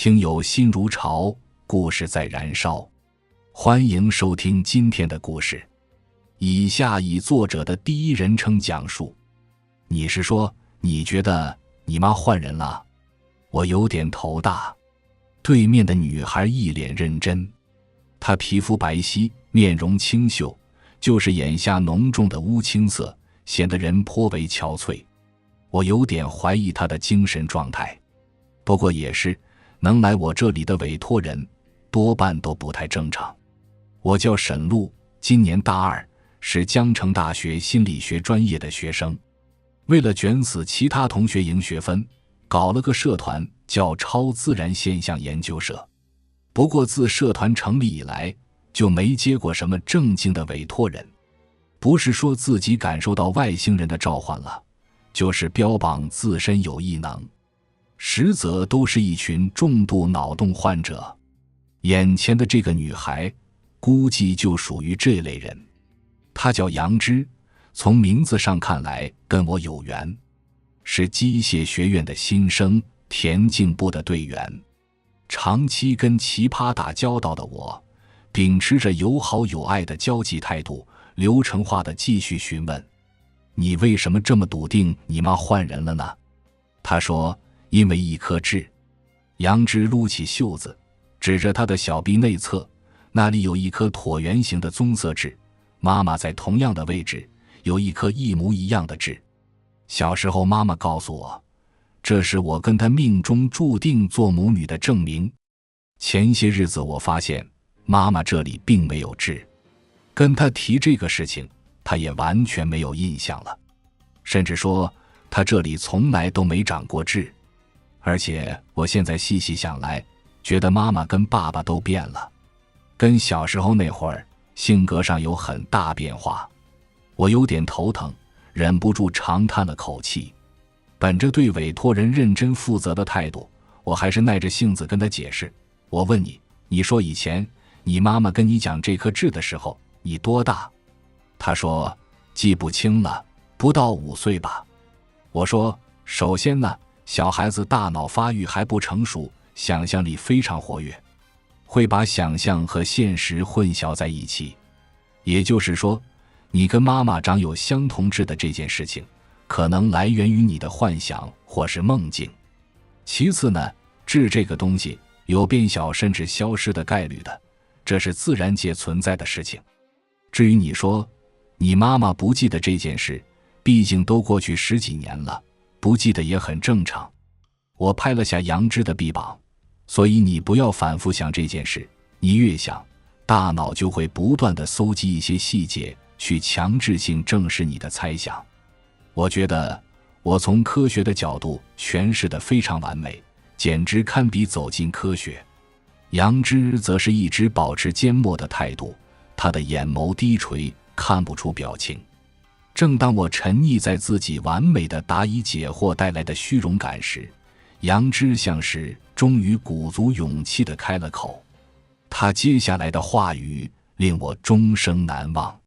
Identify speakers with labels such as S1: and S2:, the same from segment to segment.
S1: 听友心如潮，故事在燃烧。欢迎收听今天的故事。以下以作者的第一人称讲述。你是说，你觉得你妈换人了？我有点头大。对面的女孩一脸认真，她皮肤白皙，面容清秀，就是眼下浓重的乌青色，显得人颇为憔悴。我有点怀疑她的精神状态。不过也是，能来我这里的委托人多半都不太正常。我叫沈璐，今年大二，是江城大学心理学专业的学生。为了卷死其他同学赢学分，搞了个社团叫超自然现象研究社。不过自社团成立以来，就没接过什么正经的委托人。不是说自己感受到外星人的召唤了，就是标榜自身有异能，实则都是一群重度脑洞患者。眼前的这个女孩估计就属于这类人。她叫杨芝，从名字上看来跟我有缘，是机械学院的新生，田径部的队员。长期跟奇葩打交道的我，秉持着有好有爱的交际态度，流程化的继续询问：你为什么这么笃定你妈换人了呢？她说因为一颗痣。杨芝撸起袖子，指着她的小臂内侧，那里有一颗椭圆形的棕色痣，妈妈在同样的位置有一颗一模一样的痣。小时候妈妈告诉我，这是我跟她命中注定做母女的证明。前些日子我发现妈妈这里并没有痣，跟她提这个事情，她也完全没有印象了，甚至说她这里从来都没长过痣。而且我现在细细想来，觉得妈妈跟爸爸都变了，跟小时候那会儿性格上有很大变化。我有点头疼，忍不住长叹了口气。本着对委托人认真负责的态度，我还是耐着性子跟他解释。我问你，你说以前你妈妈跟你讲这颗痣的时候，你多大？他说记不清了，不到5岁吧。我说首先呢，小孩子大脑发育还不成熟，想象力非常活跃，会把想象和现实混淆在一起。也就是说，你跟妈妈长有相同痣的这件事情，可能来源于你的幻想或是梦境。其次呢，痣这个东西有变小甚至消失的概率的，这是自然界存在的事情。至于你说你妈妈不记得这件事，毕竟都过去10几年了，不记得也很正常。我拍了下杨芝的臂膀，所以你不要反复想这件事，你越想，大脑就会不断地搜集一些细节，去强制性证实你的猜想。我觉得我从科学的角度诠释得非常完美，简直堪比走进科学。杨芝则是一直保持缄默的态度，她的眼眸低垂，看不出表情。正当我沉溺在自己完美的答疑解惑带来的虚荣感时，杨芝像是终于鼓足勇气地开了口。她接下来的话语令我终生难忘，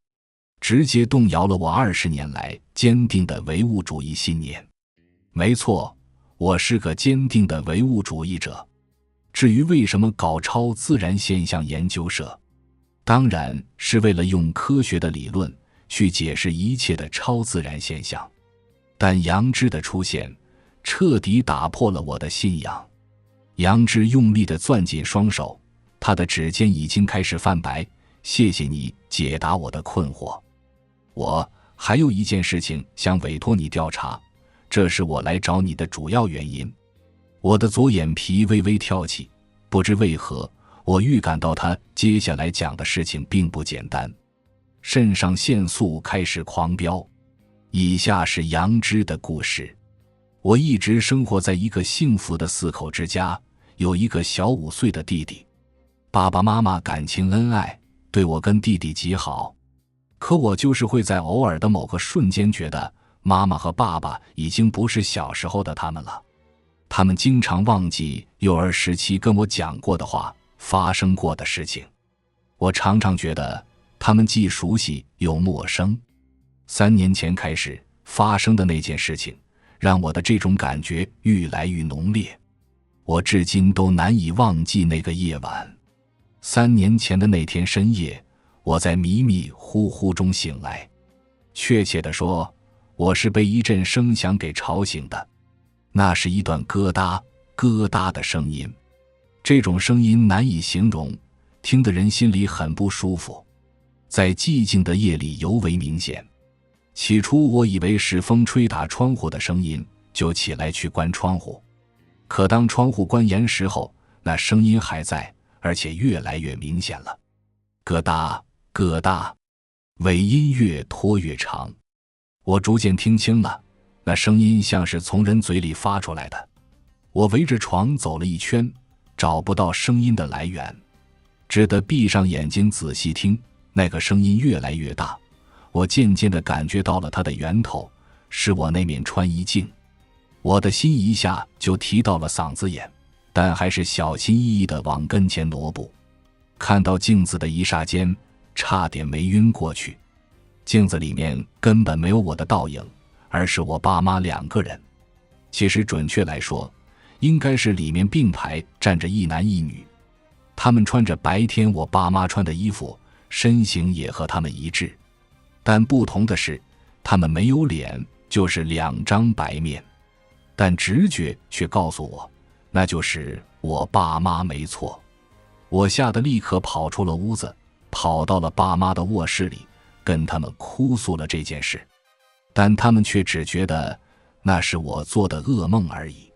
S1: 直接动摇了我20年来坚定的唯物主义信念。没错，我是个坚定的唯物主义者。至于为什么搞超自然现象研究社，当然是为了用科学的理论去解释一切的超自然现象。但杨芝的出现彻底打破了我的信仰。杨芝用力地攥紧双手，他的指尖已经开始泛白。谢谢你解答我的困惑。我还有一件事情想委托你调查，这是我来找你的主要原因。我的左眼皮微微跳起，不知为何，我预感到他接下来讲的事情并不简单。肾上腺素开始狂飙。以下是杨芝的故事。我一直生活在一个幸福的4口之家，有一个小5岁的弟弟。爸爸妈妈感情恩爱，对我跟弟弟极好。可我就是会在偶尔的某个瞬间觉得，妈妈和爸爸已经不是小时候的他们了。他们经常忘记幼儿时期跟我讲过的话，发生过的事情。我常常觉得他们既熟悉又陌生。3年前开始发生的那件事情，让我的这种感觉愈来愈浓烈。我至今都难以忘记那个夜晚。3年前的那天深夜，我在迷迷糊糊中醒来。确切地说，我是被一阵声响给吵醒的。那是一段咯哒咯哒的声音，这种声音难以形容，听得人心里很不舒服，在寂静的夜里尤为明显。起初我以为是风吹打窗户的声音，就起来去关窗户。可当窗户关严实后，那声音还在，而且越来越明显了。咯哒咯哒，尾音越拖越长。我逐渐听清了，那声音像是从人嘴里发出来的。我围着床走了一圈，找不到声音的来源，只得闭上眼睛仔细听。那个声音越来越大，我渐渐地感觉到了它的源头，是我那面穿衣镜。我的心一下就提到了嗓子眼，但还是小心翼翼地往跟前挪步。看到镜子的一霎间，差点没晕过去。镜子里面根本没有我的倒影，而是我爸妈2个人。其实准确来说，应该是里面并排站着一男一女，他们穿着白天我爸妈穿的衣服，身形也和他们一致。但不同的是，他们没有脸，就是2张白面。但直觉却告诉我，那就是我爸妈没错。我吓得立刻跑出了屋子，跑到了爸妈的卧室里，跟他们哭诉了这件事。但他们却只觉得那是我做的噩梦而已。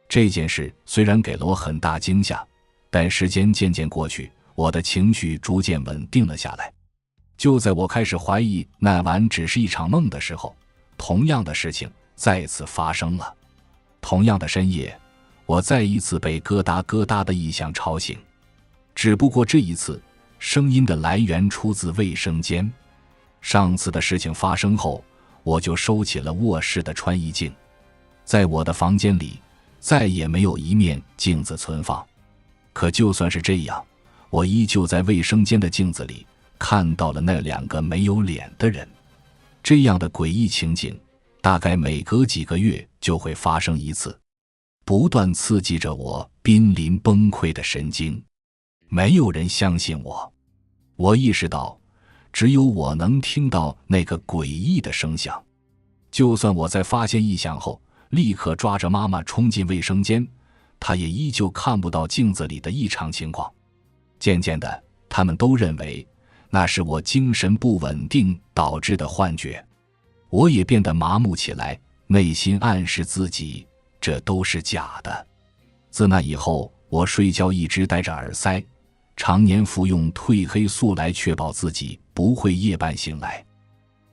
S1: 这件事虽然给了我很大惊吓，但时间渐渐过去，我的情绪逐渐稳定了下来。就在我开始怀疑那晚只是一场梦的时候，同样的事情再次发生了。同样的深夜，我再一次被咯哒咯哒的异响吵醒，只不过这一次声音的来源出自卫生间。上次的事情发生后，我就收起了卧室的穿衣镜，在我的房间里再也没有一面镜子存放。可就算是这样，我依旧在卫生间的镜子里看到了那2个没有脸的人。这样的诡异情景大概每隔几个月就会发生一次，不断刺激着我濒临崩溃的神经。没有人相信我。我意识到只有我能听到那个诡异的声响。就算我在发现异响后立刻抓着妈妈冲进卫生间，她也依旧看不到镜子里的异常情况。渐渐的，他们都认为那是我精神不稳定导致的幻觉。我也变得麻木起来，内心暗示自己这都是假的。自那以后，我睡觉一直戴着耳塞，常年服用褪黑素来确保自己不会夜半醒来。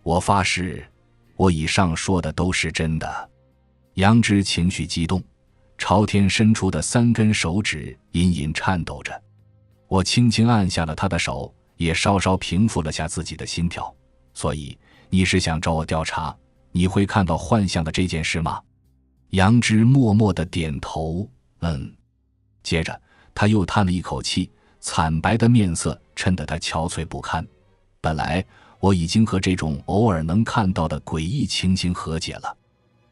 S1: 我发誓，我以上说的都是真的。杨枝情绪激动，朝天伸出的3根手指隐隐颤抖着。我轻轻按下了他的手，也稍稍平复了下自己的心跳。所以你是想找我调查你会看到幻象的这件事吗？杨枝默默地点头，接着他又叹了一口气，惨白的面色衬得他憔悴不堪。本来我已经和这种偶尔能看到的诡异情形和解了，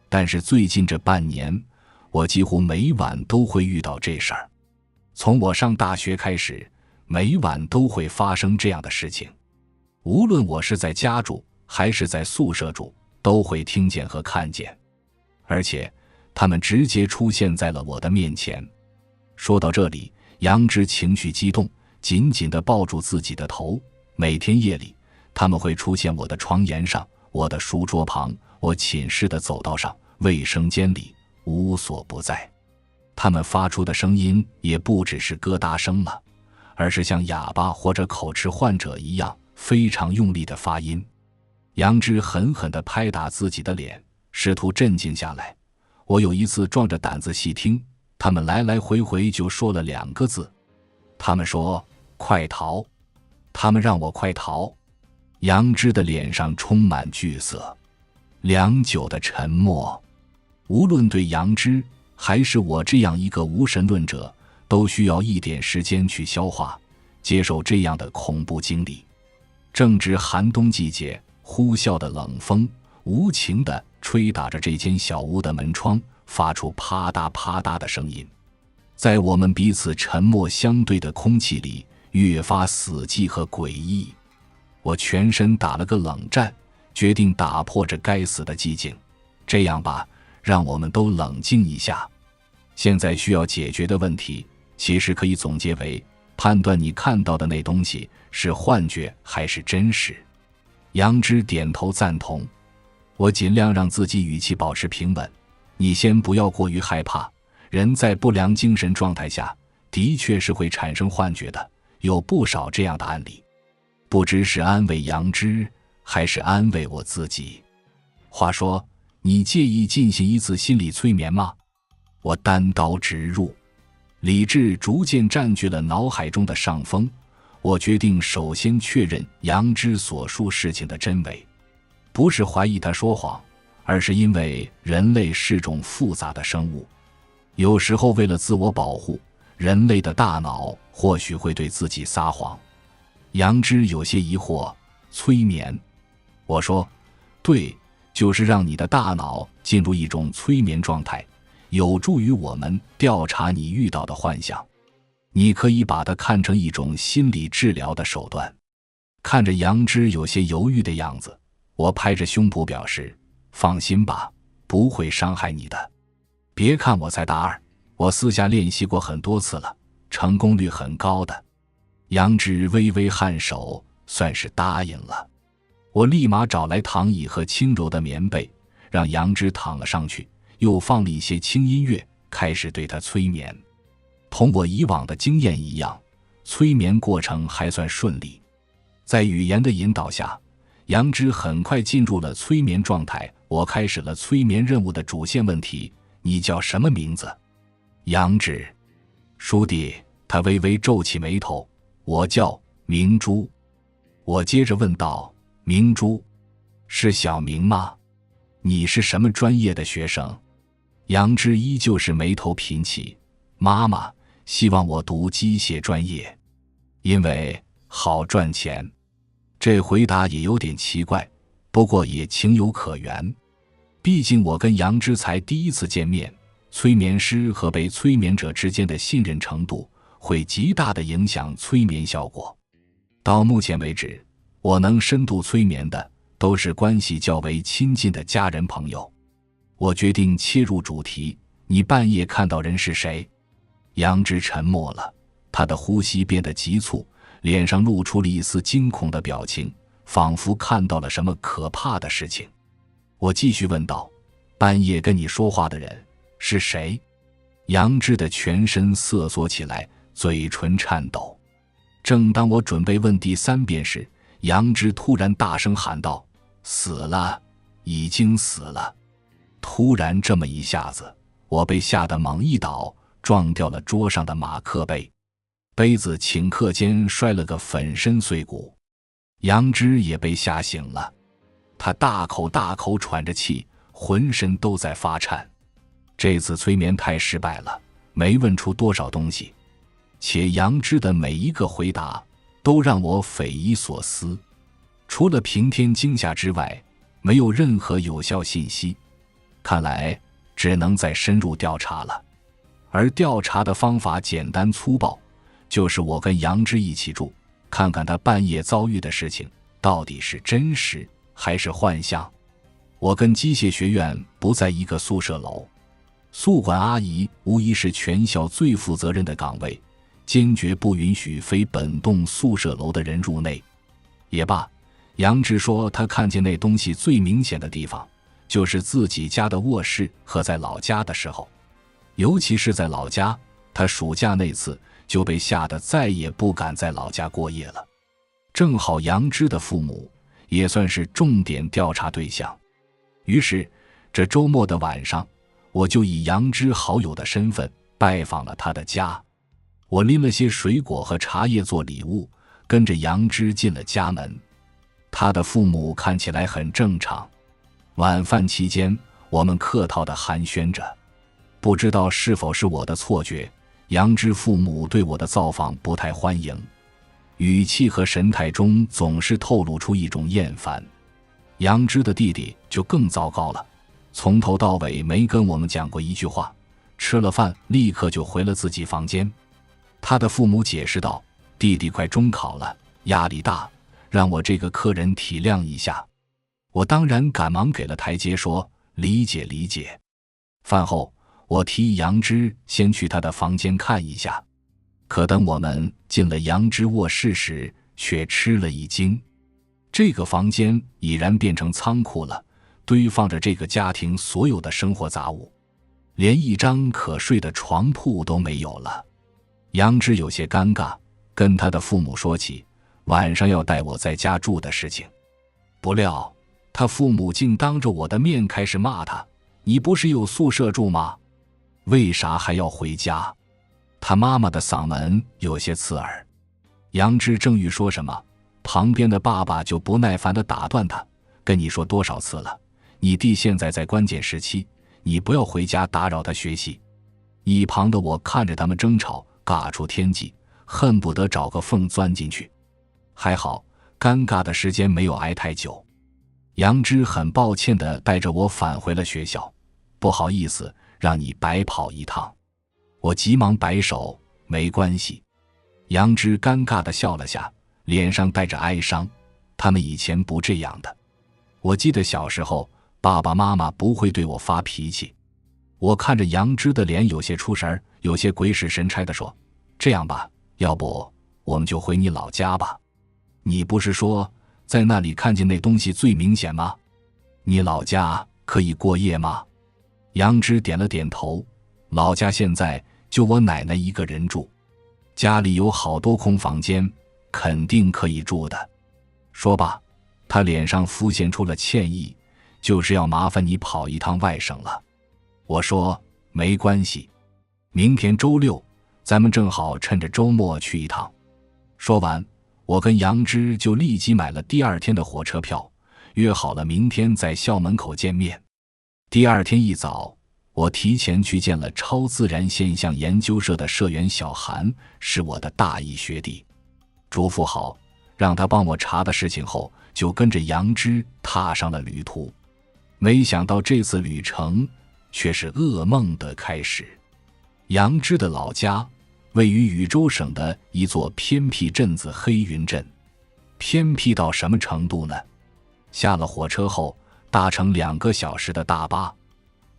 S1: 但是最近这半年，我几乎每晚都会遇到这事儿。从我上大学开始，每晚都会发生这样的事情。无论我是在家住还是在宿舍住，都会听见和看见，而且他们直接出现在了我的面前。说到这里，杨枝情绪激动，紧紧地抱住自己的头。每天夜里，他们会出现我的床沿上，我的书桌旁，我寝室的走道上，卫生间里，无所不在。他们发出的声音也不只是咯哒声了，而是像哑巴或者口吃患者一样非常用力的发音。杨枝狠狠地拍打自己的脸，试图镇静下来。我有一次壮着胆子细听，他们来来回回就说了2个字。他们说快逃，他们让我快逃。杨枝的脸上充满惧色，良久的沉默。无论对杨枝还是我这样一个无神论者，都需要一点时间去消化接受这样的恐怖经历。正值寒冬季节，呼啸的冷风无情地吹打着这间小屋的门窗，发出啪嗒啪嗒的声音。在我们彼此沉默相对的空气里越发死寂和诡异。我全身打了个冷战，决定打破这该死的寂静。这样吧，让我们都冷静一下。现在需要解决的问题，其实可以总结为：判断你看到的那东西是幻觉还是真实。杨枝点头赞同。我尽量让自己语气保持平稳。你先不要过于害怕，人在不良精神状态下，的确是会产生幻觉的，有不少这样的案例。不知是安慰杨枝，还是安慰我自己。话说，你介意进行一次心理催眠吗？我单刀直入。理智逐渐占据了脑海中的上风，我决定首先确认杨枝所述事情的真伪。不是怀疑他说谎，而是因为人类是种复杂的生物，有时候为了自我保护，人类的大脑或许会对自己撒谎。杨枝有些疑惑，催眠？我说，对，就是让你的大脑进入一种催眠状态，有助于我们调查你遇到的幻想。你可以把它看成一种心理治疗的手段。看着杨枝有些犹豫的样子，我拍着胸脯表示，放心吧，不会伤害你的。别看我才大二，我私下练习过很多次了，成功率很高的。杨枝微微颔首，算是答应了。我立马找来躺椅和轻柔的棉被，让杨枝躺了上去，又放了一些轻音乐，开始对他催眠。同我以往的经验一样，催眠过程还算顺利。在语言的引导下，杨枝很快进入了催眠状态。我开始了催眠任务的主线问题：你叫什么名字？杨枝。叔弟，他微微皱起眉头。我叫明珠。我接着问道：明珠，是小明吗？你是什么专业的学生？杨枝依旧是眉头颦起。妈妈希望我读机械专业，因为好赚钱。这回答也有点奇怪，不过也情有可原。毕竟我跟杨枝才第一次见面，催眠师和被催眠者之间的信任程度会极大地影响催眠效果。到目前为止，我能深度催眠的都是关系较为亲近的家人朋友。我决定切入主题，你半夜看到人是谁？杨枝沉默了，他的呼吸变得急促，脸上露出了一丝惊恐的表情，仿佛看到了什么可怕的事情。我继续问道：半夜跟你说话的人是谁？杨枝的全身瑟缩起来，嘴唇颤抖。正当我准备问第三遍时，杨枝突然大声喊道：死了，已经死了。突然这么一下子，我被吓得猛一倒，撞掉了桌上的马克杯，杯子顷刻间摔了个粉身碎骨。杨枝也被吓醒了，他大口大口喘着气，浑身都在发颤。这次催眠太失败了，没问出多少东西，且杨枝的每一个回答都让我匪夷所思，除了平添惊吓之外，没有任何有效信息。看来只能再深入调查了。而调查的方法简单粗暴，就是我跟杨枝一起住，看看他半夜遭遇的事情到底是真实还是幻象。我跟机械学院不在一个宿舍楼，宿管阿姨无疑是全校最负责任的岗位，坚决不允许非本栋宿舍楼的人入内。也罢，杨枝说他看见那东西最明显的地方就是自己家的卧室和在老家的时候，尤其是在老家，他暑假那次就被吓得再也不敢在老家过夜了。正好杨枝的父母也算是重点调查对象，于是这周末的晚上，我就以杨枝好友的身份拜访了他的家。我拎了些水果和茶叶做礼物，跟着杨枝进了家门。他的父母看起来很正常。晚饭期间，我们客套地寒暄着。不知道是否是我的错觉，杨枝父母对我的造访不太欢迎，语气和神态中总是透露出一种厌烦。杨枝的弟弟就更糟糕了，从头到尾没跟我们讲过一句话，吃了饭立刻就回了自己房间。他的父母解释道：弟弟快中考了，压力大，让我这个客人体谅一下。我当然赶忙给了台阶，说理解理解。饭后我提议杨枝先去他的房间看一下，可等我们进了杨枝卧室时，却吃了一惊。这个房间已然变成仓库了，堆放着这个家庭所有的生活杂物，连一张可睡的床铺都没有了。杨枝有些尴尬，跟他的父母说起晚上要带我在家住的事情。不料他父母竟当着我的面开始骂他：你不是有宿舍住吗？为啥还要回家？他妈妈的嗓门有些刺耳。杨枝正欲说什么，旁边的爸爸就不耐烦地打断他：跟你说多少次了，你弟现在在关键时期，你不要回家打扰他学习。一旁的我看着他们争吵，尬出天际，恨不得找个缝钻进去。还好尴尬的时间没有挨太久。杨枝很抱歉地带着我返回了学校，不好意思让你白跑一趟。我急忙摆手，没关系。杨枝尴尬地笑了下，脸上带着哀伤，他们以前不这样的。我记得小时候爸爸妈妈不会对我发脾气。我看着杨枝的脸有些出神，有些鬼使神差地说：这样吧，要不我们就回你老家吧。你不是说在那里看见那东西最明显吗？你老家可以过夜吗？杨枝点了点头，老家现在就我奶奶一个人住，家里有好多空房间，肯定可以住的。说罢，他脸上浮现出了歉意，就是要麻烦你跑一趟外省了。我说没关系，明天周六，咱们正好趁着周末去一趟。说完，我跟杨枝就立即买了第二天的火车票，约好了明天在校门口见面。第二天一早，我提前去见了超自然现象研究社的社员小韩，是我的大一学弟。嘱咐好让他帮我查的事情后，就跟着杨枝踏上了旅途。没想到这次旅程却是噩梦的开始。杨枝的老家位于禹州省的一座偏僻镇子黑云镇。偏僻到什么程度呢？下了火车后搭乘2个小时的大巴，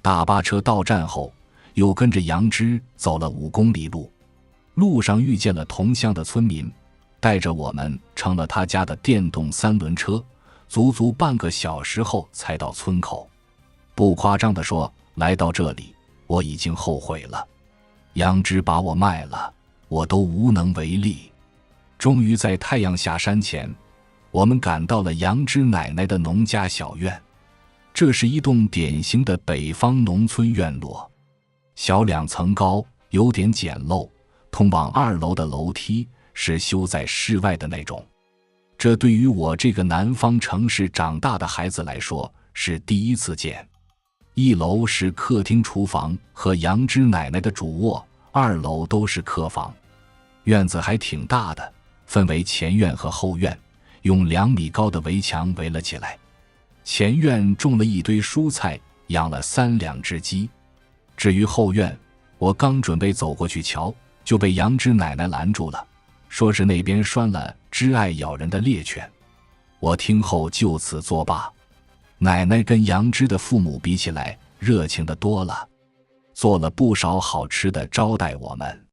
S1: 大巴车到站后又跟着杨枝走了5公里路。路上遇见了同乡的村民，带着我们乘了他家的电动3轮车，足足半个小时后才到村口。不夸张地说，来到这里我已经后悔了。杨枝把我卖了，我都无能为力。终于在太阳下山前，我们赶到了杨枝奶奶的农家小院。这是一栋典型的北方农村院落，小2层高，有点简陋，通往2楼的楼梯是修在室外的那种。这对于我这个南方城市长大的孩子来说是第一次见。1楼是客厅厨房和杨枝奶奶的主卧，2楼都是客房。院子还挺大的，分为前院和后院，用2米高的围墙围了起来。前院种了一堆蔬菜，养了3两只鸡。至于后院，我刚准备走过去瞧，就被杨枝奶奶拦住了，说是那边拴了只爱咬人的猎犬。我听后就此作罢。奶奶跟杨枝的父母比起来热情得多了，做了不少好吃的招待我们。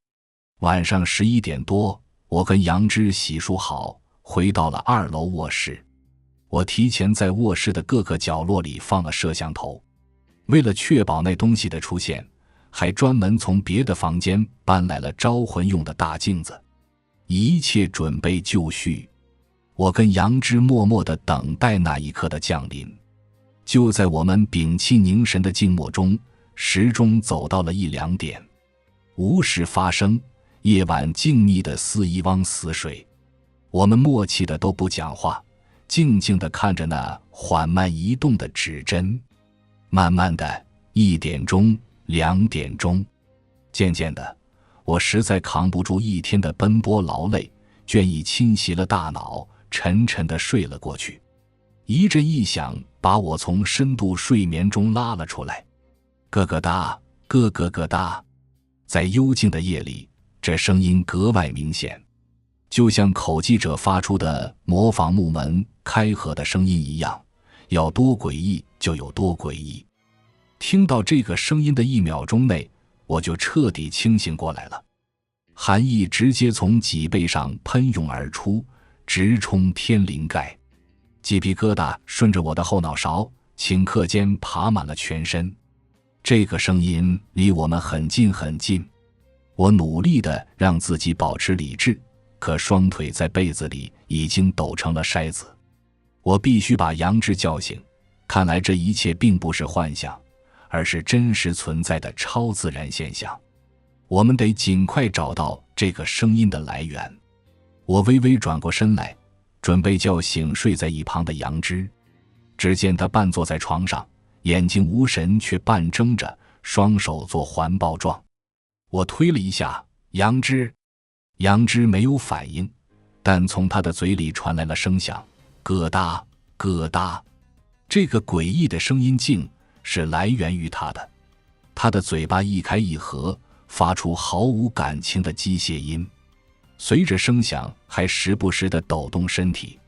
S1: 晚上11点多，我跟杨枝洗漱好，回到了2楼卧室。我提前在卧室的各个角落里放了摄像头，为了确保那东西的出现，还专门从别的房间搬来了招魂用的大镜子。一切准备就绪，我跟杨枝默默地等待那一刻的降临。就在我们屏气凝神的静默中，时钟走到了1、2点，无事发生，夜晚静谧的似一汪死水。我们默契的都不讲话，静静地看着那缓慢移动的指针。慢慢的，1点钟、2点钟，渐渐的，我实在扛不住一天的奔波劳累，倦意侵袭了大脑，沉沉地睡了过去。一阵异响把我从深度睡眠中拉了出来，咯咯哒，咯咯咯哒。在幽静的夜里，这声音格外明显，就像口技者发出的模仿木门开合的声音一样，要多诡异就有多诡异。听到这个声音的1秒钟内，我就彻底清醒过来了，寒意直接从脊背上喷涌而出，直冲天灵盖，鸡皮疙瘩顺着我的后脑勺顷刻间爬满了全身。这个声音离我们很近很近，我努力地让自己保持理智，可双腿在被子里已经抖成了筛子。我必须把杨志叫醒，看来这一切并不是幻想，而是真实存在的超自然现象。我们得尽快找到这个声音的来源。我微微转过身来，准备叫醒睡在一旁的杨枝。只见他半坐在床上，眼睛无神却半睁着，双手做环抱状。我推了一下杨枝，杨枝没有反应，但从他的嘴里传来了声响，咯哒咯哒。这个诡异的声音竟是来源于他的。他的嘴巴一开一合，发出毫无感情的机械音，随着声响还时不时地抖动身体，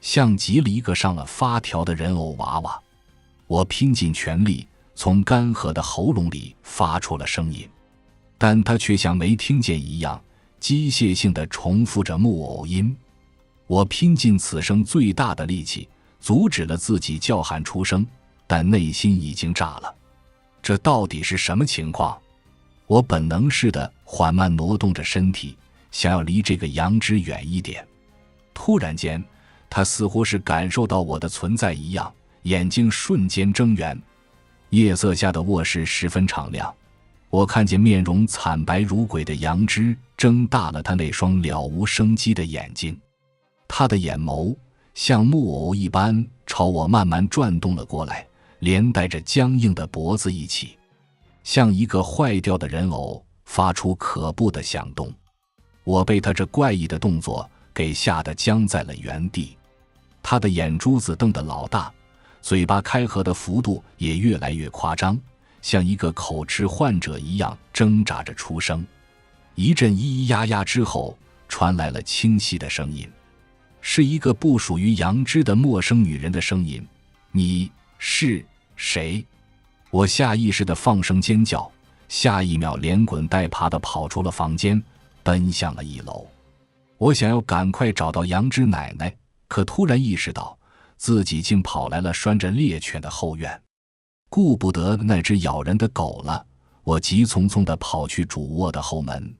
S1: 像极了一个上了发条的人偶娃娃。我拼尽全力从干涸的喉咙里发出了声音，但他却像没听见一样，机械性地重复着木偶音。我拼尽此生最大的力气阻止了自己叫喊出声，但内心已经炸了。这到底是什么情况？我本能似的缓慢挪动着身体，想要离这个杨枝远一点。突然间，他似乎是感受到我的存在一样，眼睛瞬间睁圆。夜色下的卧室十分敞亮，我看见面容惨白如鬼的杨枝睁大了他那双了无生机的眼睛，他的眼眸像木偶一般朝我慢慢转动了过来，连带着僵硬的脖子一起，像一个坏掉的人偶，发出可怖的响动。我被他这怪异的动作给吓得僵在了原地。他的眼珠子瞪得老大，嘴巴开合的幅度也越来越夸张，像一个口吃患者一样挣扎着出声。一阵咿咿呀呀之后，传来了清晰的声音，是一个不属于杨枝的陌生女人的声音。你是谁？我下意识地放声尖叫，下一秒连滚带爬地跑出了房间，奔向了1楼。我想要赶快找到杨枝奶奶，可突然意识到自己竟跑来了拴着猎犬的后院，顾不得那只咬人的狗了，我急匆匆地跑去主卧的后门。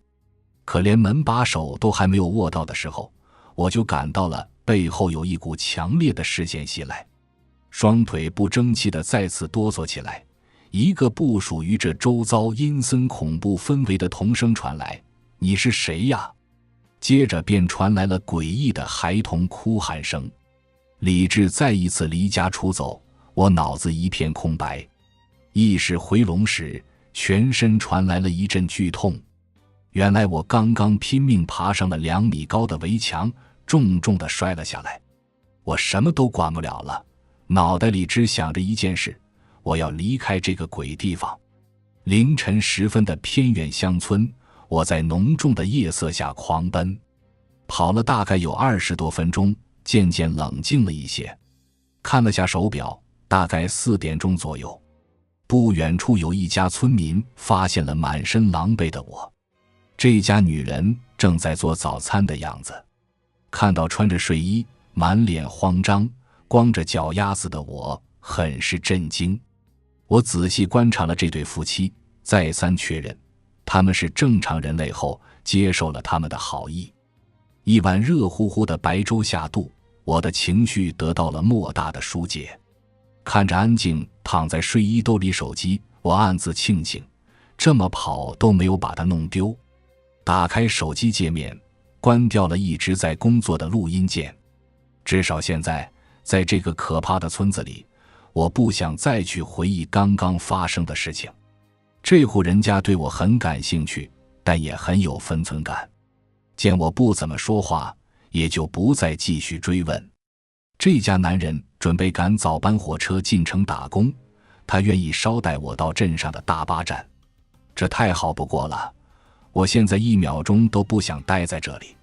S1: 可连门把手都还没有握到的时候，我就感到了背后有一股强烈的视线袭来，双腿不争气地再次哆嗦起来。一个不属于这周遭阴森恐怖氛围的童声传来：你是谁呀？接着便传来了诡异的孩童哭喊声。理智再一次离家出走，我脑子一片空白。意识回笼时，全身传来了一阵剧痛。原来我刚刚拼命爬上了2米高的围墙，重重地摔了下来。我什么都管不了了，脑袋里只想着一件事，我要离开这个鬼地方。凌晨时分的偏远乡村，我在浓重的夜色下狂奔，跑了大概有20多分钟，渐渐冷静了一些。看了下手表，大概4点钟左右。不远处有一家村民发现了满身狼狈的我，这家女人正在做早餐的样子。看到穿着睡衣、满脸慌张、光着脚丫子的我，很是震惊。我仔细观察了这对夫妻，再三确认他们是正常人类后，接受了他们的好意。一碗热乎乎的白粥下肚，我的情绪得到了莫大的疏解。看着安静躺在睡衣兜里手机，我暗自庆幸，这么跑都没有把它弄丢。打开手机界面，关掉了一直在工作的录音键。至少现在，在这个可怕的村子里，我不想再去回忆刚刚发生的事情。这户人家对我很感兴趣，但也很有分寸感。见我不怎么说话，也就不再继续追问。这家男人准备赶早班火车进城打工，他愿意捎带我到镇上的大巴站。这太好不过了，我现在1秒钟都不想待在这里。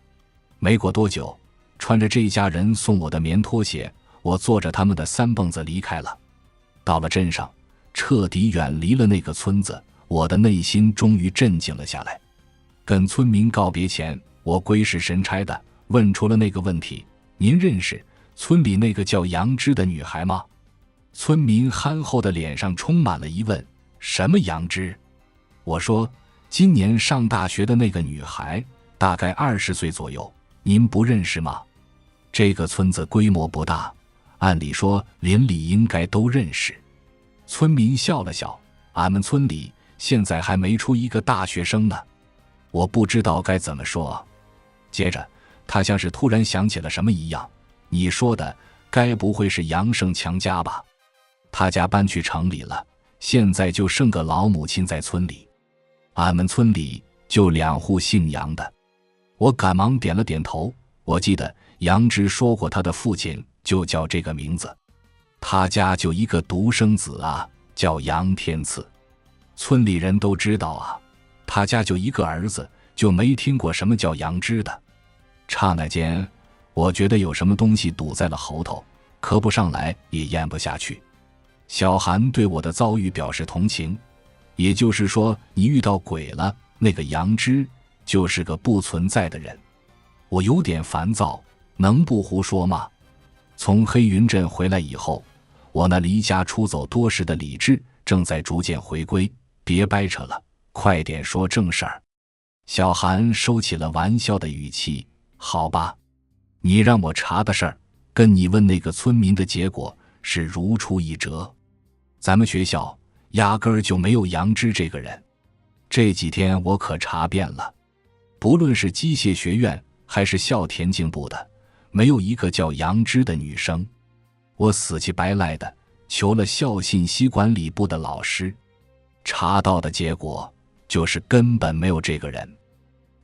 S1: 没过多久，穿着这家人送我的棉拖鞋，我坐着他们的3蹦子离开了。到了镇上，彻底远离了那个村子，我的内心终于镇静了下来。跟村民告别前，我鬼使神差的问出了那个问题：您认识村里那个叫杨枝的女孩吗？村民憨厚的脸上充满了疑问：什么杨枝？我说，今年上大学的那个女孩，大概20岁左右，您不认识吗？这个村子规模不大，按理说邻里应该都认识。村民笑了笑，俺们村里现在还没出一个大学生呢。我不知道该怎么说。接着他像是突然想起了什么一样，你说的该不会是杨胜强家吧？他家搬去城里了，现在就剩个老母亲在村里。俺们村里就2户姓杨的。我赶忙点了点头，我记得杨枝说过他的父亲就叫这个名字。他家就一个独生子啊，叫杨天赐。村里人都知道啊，他家就一个儿子，就没听过什么叫杨枝的。刹那间，我觉得有什么东西堵在了喉头，咳不上来也咽不下去。小韩对我的遭遇表示同情，也就是说，你遇到鬼了，那个杨枝就是个不存在的人。我有点烦躁，能不胡说吗？从黑云镇回来以后，我那离家出走多时的理智正在逐渐回归。别掰扯了，快点说正事儿。小韩收起了玩笑的语气，好吧，你让我查的事儿，跟你问那个村民的结果是如出一辙。咱们学校压根儿就没有杨枝这个人。这几天我可查遍了，不论是机械学院还是校田径部的，没有一个叫杨枝的女生。我死乞白赖的求了校信息管理部的老师，查到的结果就是根本没有这个人。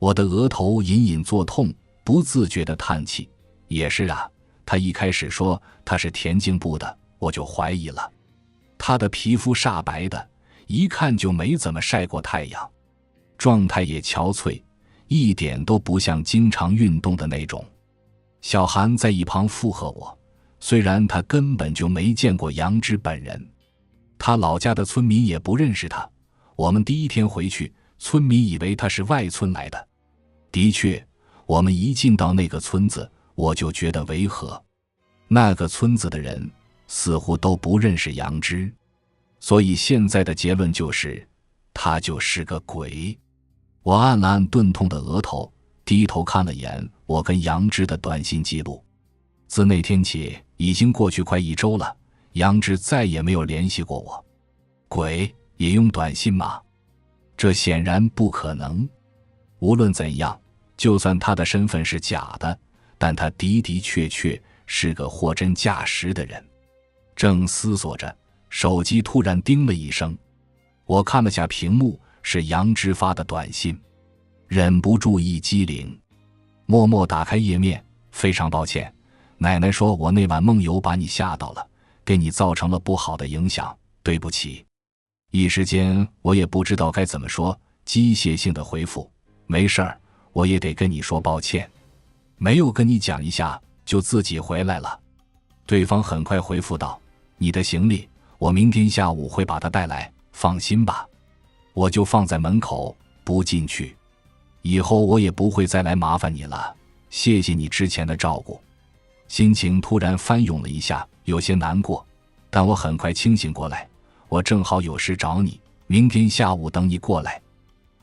S1: 我的额头隐隐作痛，不自觉的叹气。也是啊，他一开始说他是田径部的，我就怀疑了。他的皮肤煞白的，一看就没怎么晒过太阳，状态也憔悴，一点都不像经常运动的那种。小韩在一旁附和我，虽然他根本就没见过杨枝本人，他老家的村民也不认识他。我们第一天回去，村民以为他是外村来的。的确，我们一进到那个村子，我就觉得违和。那个村子的人似乎都不认识杨枝，所以现在的结论就是，他就是个鬼。我按了按钝痛的额头，低头看了眼我跟杨枝的短信记录。自那天起，已经过去快1周了，杨枝再也没有联系过我。鬼也用短信吗？这显然不可能。无论怎样，就算他的身份是假的，但他的的确确是个货真价实的人。正思索着，手机突然叮了一声，我看了下屏幕，是杨枝发的短信，忍不住一激灵，默默打开页面。非常抱歉，奶奶说我那晚梦游把你吓到了，给你造成了不好的影响，对不起。一时间我也不知道该怎么说，机械性的回复，没事儿，我也得跟你说抱歉，没有跟你讲一下就自己回来了。对方很快回复道，你的行李我明天下午会把它带来，放心吧。我就放在门口不进去，以后我也不会再来麻烦你了，谢谢你之前的照顾。心情突然翻涌了一下，有些难过，但我很快清醒过来，我正好有事找你，明天下午等你过来。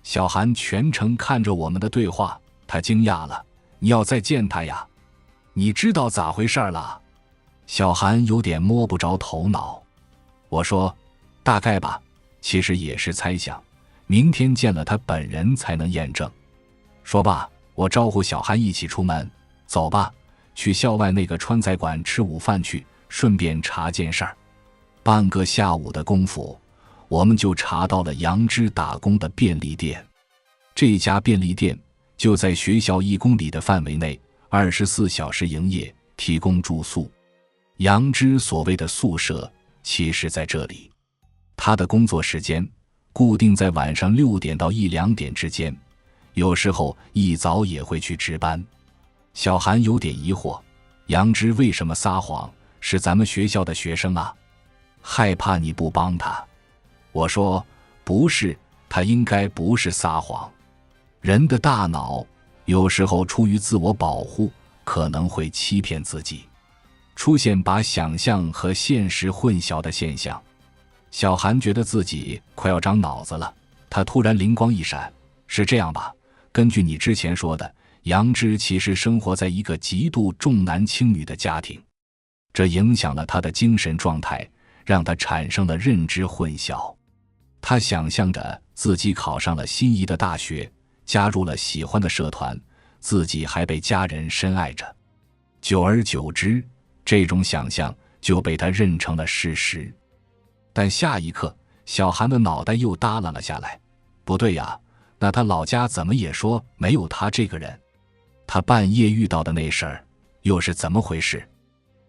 S1: 小韩全程看着我们的对话，他惊讶了，你要再见他呀？你知道咋回事了？小韩有点摸不着头脑。我说，大概吧，其实也是猜想，明天见了他本人才能验证。说罢，我招呼小韩一起出门，走吧，去校外那个川菜馆吃午饭去，顺便查件事儿。半个下午的功夫，我们就查到了杨枝打工的便利店。这家便利店就在学校1公里的范围内，24小时营业，提供住宿。杨枝所谓的宿舍其实在这里。他的工作时间固定在晚上6点到1、2点之间，有时候一早也会去值班。小韩有点疑惑，杨枝为什么撒谎？是咱们学校的学生啊，害怕你不帮他。我说不是，他应该不是撒谎。人的大脑有时候出于自我保护，可能会欺骗自己，出现把想象和现实混淆的现象。小韩觉得自己快要长脑子了，他突然灵光一闪，是这样吧？根据你之前说的，杨枝其实生活在一个极度重男轻女的家庭，这影响了他的精神状态，让他产生了认知混淆。他想象着自己考上了心仪的大学，加入了喜欢的社团，自己还被家人深爱着。久而久之，这种想象就被他认成了事实。但下一刻，小韩的脑袋又耷拉了下来。不对呀，那他老家怎么也说没有他这个人？他半夜遇到的那事儿，又是怎么回事？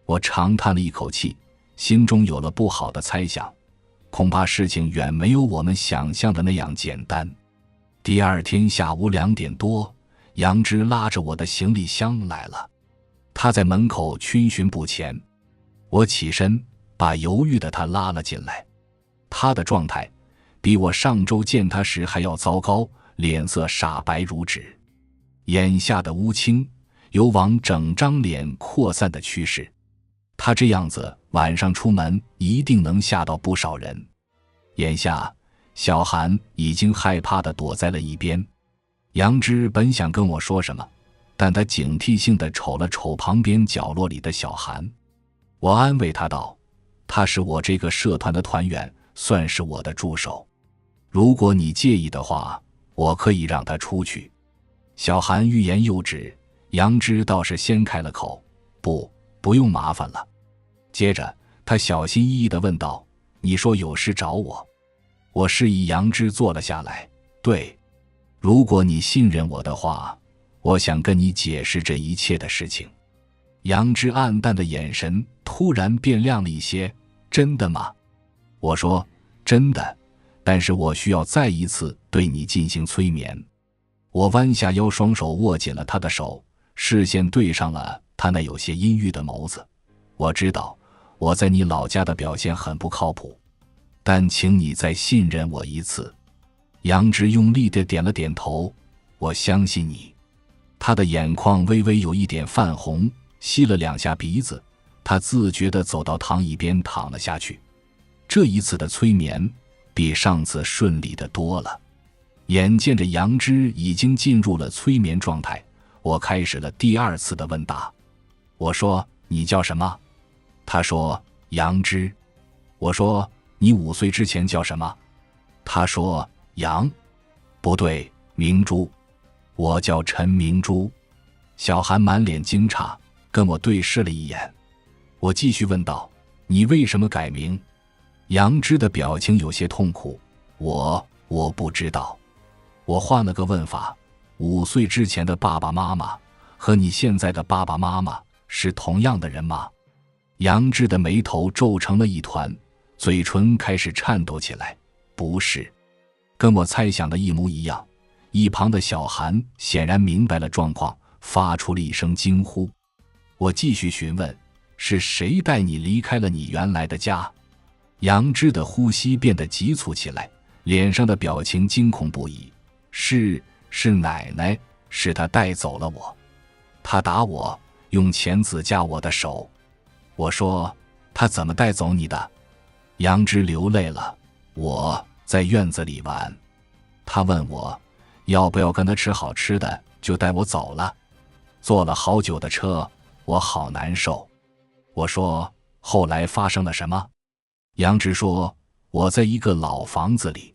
S1: 我长叹了一口气，心中有了不好的猜想，恐怕事情远没有我们想象的那样简单。第二天下午2点多，杨枝拉着我的行李箱来了。他在门口逡巡不前，我起身把犹豫的他拉了进来。他的状态比我上周见他时还要糟糕，脸色煞白如纸，眼下的乌青有往整张脸扩散的趋势。他这样子晚上出门一定能吓到不少人。眼下小韩已经害怕地躲在了一边。杨枝本想跟我说什么，但他警惕性地瞅了瞅旁边角落里的小韩。我安慰他道，他是我这个社团的团员，算是我的助手，如果你介意的话，我可以让他出去。小韩欲言又止，杨枝倒是先开了口，不用麻烦了。接着他小心翼翼地问道，你说有事找我？我示意杨枝坐了下来。对，如果你信任我的话，我想跟你解释这一切的事情。杨枝暗淡的眼神突然变亮了一些。真的吗？我说真的，但是我需要再一次对你进行催眠。我弯下腰，双手握紧了他的手，视线对上了他那有些阴郁的眸子。我知道我在你老家的表现很不靠谱，但请你再信任我一次。杨枝用力地点了点头，我相信你。他的眼眶微微有一点泛红，吸了2下鼻子，他自觉地走到躺椅边躺了下去。这一次的催眠比上次顺利得多了。眼见着杨枝已经进入了催眠状态，我开始了第2次的问答。我说你叫什么？他说杨枝。我说你5岁之前叫什么？他说杨。不对，明珠。我叫陈明珠。小韩满脸惊诧，跟我对视了一眼。我继续问道，你为什么改名？杨枝的表情有些痛苦。我不知道。我换了个问法，5岁之前的爸爸妈妈和你现在的爸爸妈妈是同样的人吗？杨枝的眉头皱成了一团，嘴唇开始颤抖起来。不是。跟我猜想的一模一样。一旁的小韩显然明白了状况，发出了一声惊呼。我继续询问，是谁带你离开了你原来的家？杨枝的呼吸变得急促起来，脸上的表情惊恐不已。是奶奶，是她带走了我。她打我，用钳子架我的手。我说，她怎么带走你的？杨枝流泪了。我在院子里玩，她问我要不要跟她吃好吃的，就带我走了。坐了好久的车，我好难受。我说，后来发生了什么？杨枝说，我在一个老房子里，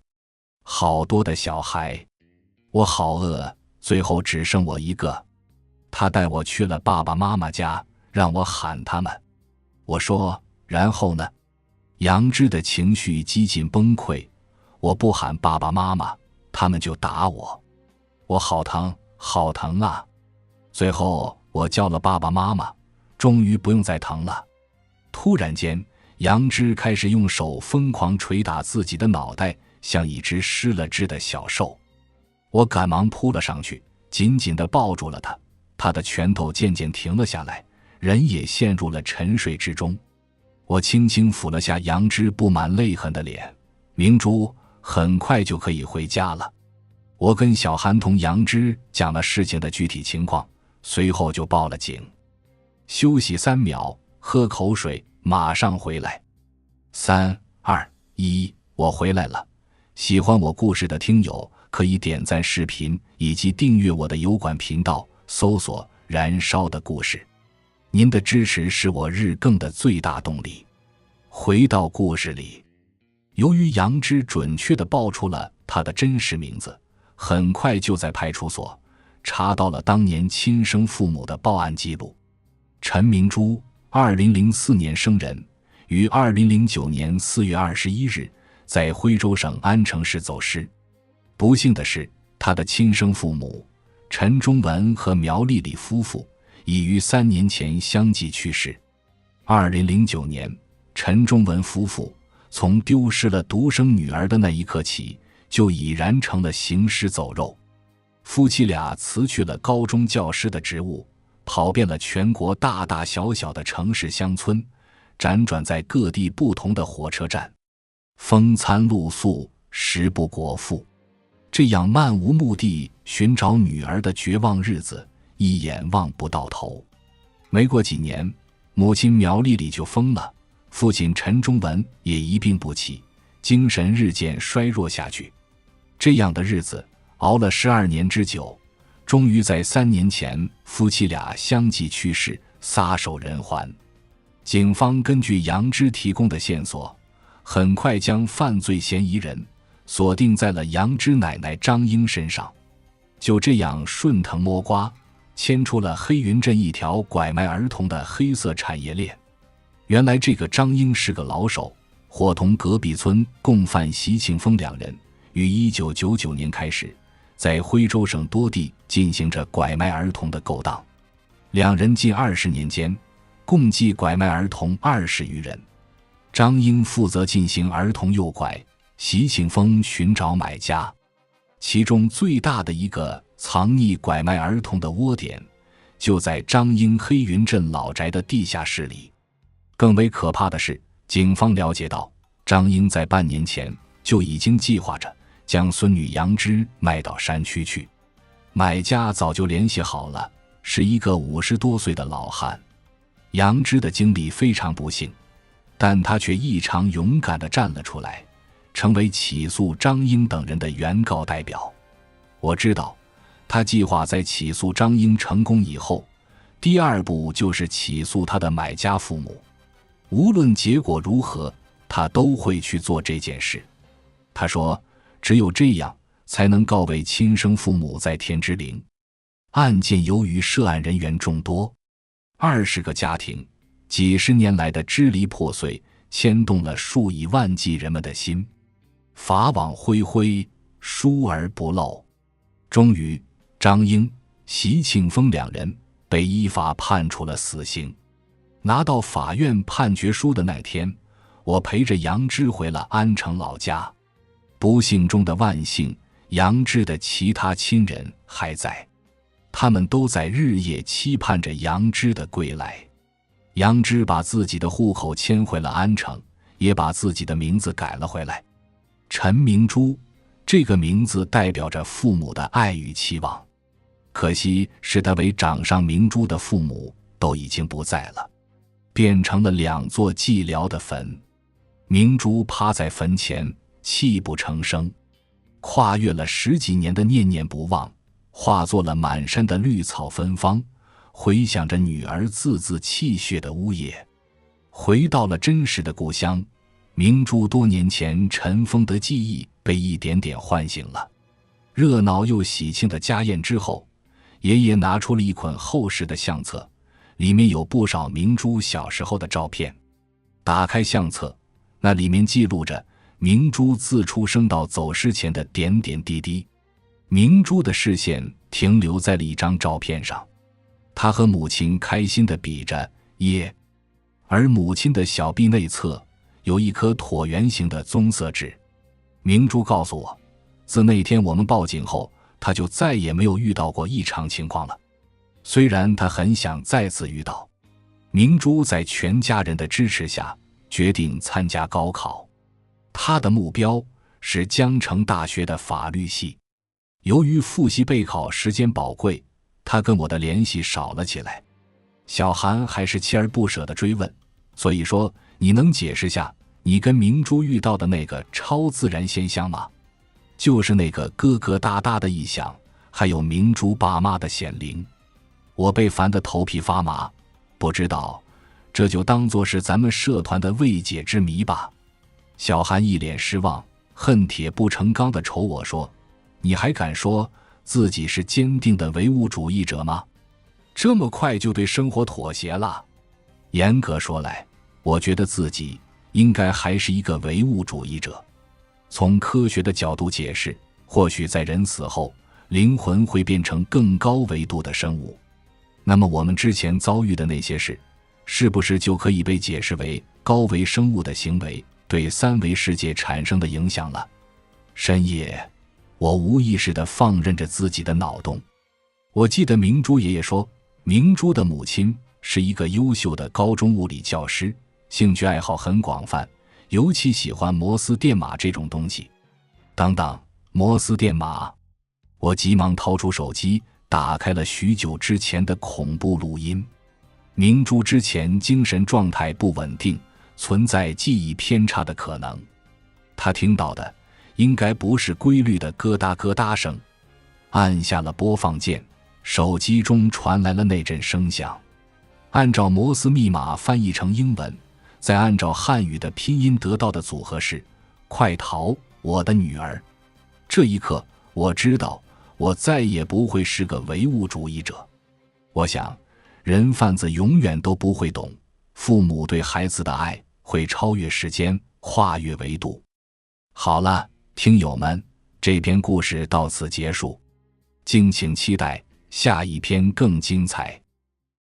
S1: 好多的小孩，我好饿，最后只剩我一个。他带我去了爸爸妈妈家，让我喊他们。我说，然后呢？杨枝的情绪几近崩溃。我不喊爸爸妈妈，他们就打我。我好疼，好疼啊！最后我叫了爸爸妈妈，终于不用再疼了。突然间，杨枝开始用手疯狂捶打自己的脑袋，像一只失了肢的小兽。我赶忙扑了上去，紧紧地抱住了他，他的拳头渐渐停了下来，人也陷入了沉睡之中。我轻轻抚了下杨枝布满泪痕的脸，明珠，很快就可以回家了。我跟小韩同杨枝讲了事情的具体情况，随后就报了警。休息3秒，喝口水，马上回来。3、2、1，我回来了。喜欢我故事的听友可以点赞视频以及订阅我的油管频道，搜索燃烧的故事。您的支持是我日更的最大动力。回到故事里，由于杨枝准确地报出了他的真实名字，很快就在派出所查到了当年亲生父母的报案记录。陈明珠，2004年生人，于2009年4月21日在徽州省安城市走失。不幸的是，他的亲生父母陈忠文和苗丽丽夫妇已于3年前相继去世。2009年，陈忠文夫妇从丢失了独生女儿的那一刻起，就已然成了行尸走肉。夫妻俩辞去了高中教师的职务，跑遍了全国大大小小的城市乡村，辗转在各地不同的火车站，风餐露宿，食不果腹。这样漫无目的寻找女儿的绝望日子一眼望不到头。没过几年，母亲苗丽丽就疯了，父亲陈忠文也一病不起，精神日渐衰弱下去。这样的日子熬了12年之久，终于在3年前夫妻俩相继去世，撒手人寰。警方根据杨枝提供的线索，很快将犯罪嫌疑人锁定在了杨枝奶奶张英身上。就这样顺藤摸瓜，牵出了黑云镇一条拐卖儿童的黑色产业链。原来这个张英是个老手，伙同隔壁村共犯习庆峰2人，于1999年开始在徽州省多地进行着拐卖儿童的勾当。2人近20年间共计拐卖儿童20余人。张英负责进行儿童诱拐，习庆峰寻找买家。其中最大的一个藏匿拐卖儿童的窝点，就在张英黑云镇老宅的地下室里。更为可怕的是，警方了解到，张英在半年前就已经计划着将孙女杨枝卖到山区去。买家早就联系好了，是一个50多岁的老汉。杨枝的经历非常不幸，但他却异常勇敢地站了出来，成为起诉张英等人的原告代表。我知道，他计划在起诉张英成功以后，第2步就是起诉他的买家父母。无论结果如何，他都会去做这件事。他说，只有这样才能告慰亲生父母在天之灵。案件由于涉案人员众多，20个家庭，几十年来的支离破碎，牵动了数以万计人们的心。法网恢恢，疏而不漏。终于，张英、习庆峰2人被依法判处了死刑。拿到法院判决书的那天，我陪着杨枝回了安城老家。不幸中的万幸，杨枝的其他亲人还在，他们都在日夜期盼着杨枝的归来。杨枝把自己的户口迁回了安城，也把自己的名字改了回来。陈明珠，这个名字代表着父母的爱与期望。可惜视他为掌上明珠的父母都已经不在了，变成了2座寂寥的坟。明珠趴在坟前泣不成声，跨越了10几年的念念不忘，化作了满山的绿草芬芳，回想着女儿字字泣血的呜咽。回到了真实的故乡，明珠多年前尘封的记忆被一点点唤醒了。热闹又喜庆的家宴之后，爷爷拿出了一捆厚实的相册，里面有不少明珠小时候的照片。打开相册，那里面记录着明珠自出生到走失前的点点滴滴。明珠的视线停留在了一张照片上，她和母亲开心地比着耶，而母亲的小臂内侧有一颗椭圆形的棕色痣。明珠告诉我，自那天我们报警后，他就再也没有遇到过异常情况了。虽然他很想再次遇到。明珠在全家人的支持下决定参加高考，他的目标是江城大学的法律系。由于复习备考时间宝贵，他跟我的联系少了起来。小韩还是锲而不舍地追问，所以说你能解释下你跟明珠遇到的那个超自然现象吗？就是那个疙疙瘩瘩的异响，还有明珠爸妈的显灵。我被烦得头皮发麻，不知道，这就当作是咱们社团的未解之谜吧。小韩一脸失望，恨铁不成钢地瞅我说，你还敢说自己是坚定的唯物主义者吗？这么快就对生活妥协了？严格说来，我觉得自己应该还是一个唯物主义者。从科学的角度解释，或许在人死后，灵魂会变成更高维度的生物。那么我们之前遭遇的那些事，是不是就可以被解释为高维生物的行为对三维世界产生的影响了？深夜，我无意识地放任着自己的脑洞。我记得明珠爷爷说，明珠的母亲是一个优秀的高中物理教师，兴趣爱好很广泛，尤其喜欢摩斯电码这种东西。等等，摩斯电码？我急忙掏出手机，打开了许久之前的恐怖录音。明珠之前精神状态不稳定，存在记忆偏差的可能。她听到的应该不是规律的咯哒咯哒声。按下了播放键，手机中传来了那阵声响。按照摩斯密码翻译成英文，再按照汉语的拼音得到的组合是快逃，我的女儿。这一刻，我知道我再也不会是个唯物主义者。我想，人贩子永远都不会懂，父母对孩子的爱会超越时间，跨越维度。好了，听友们，这篇故事到此结束，敬请期待下一篇更精彩。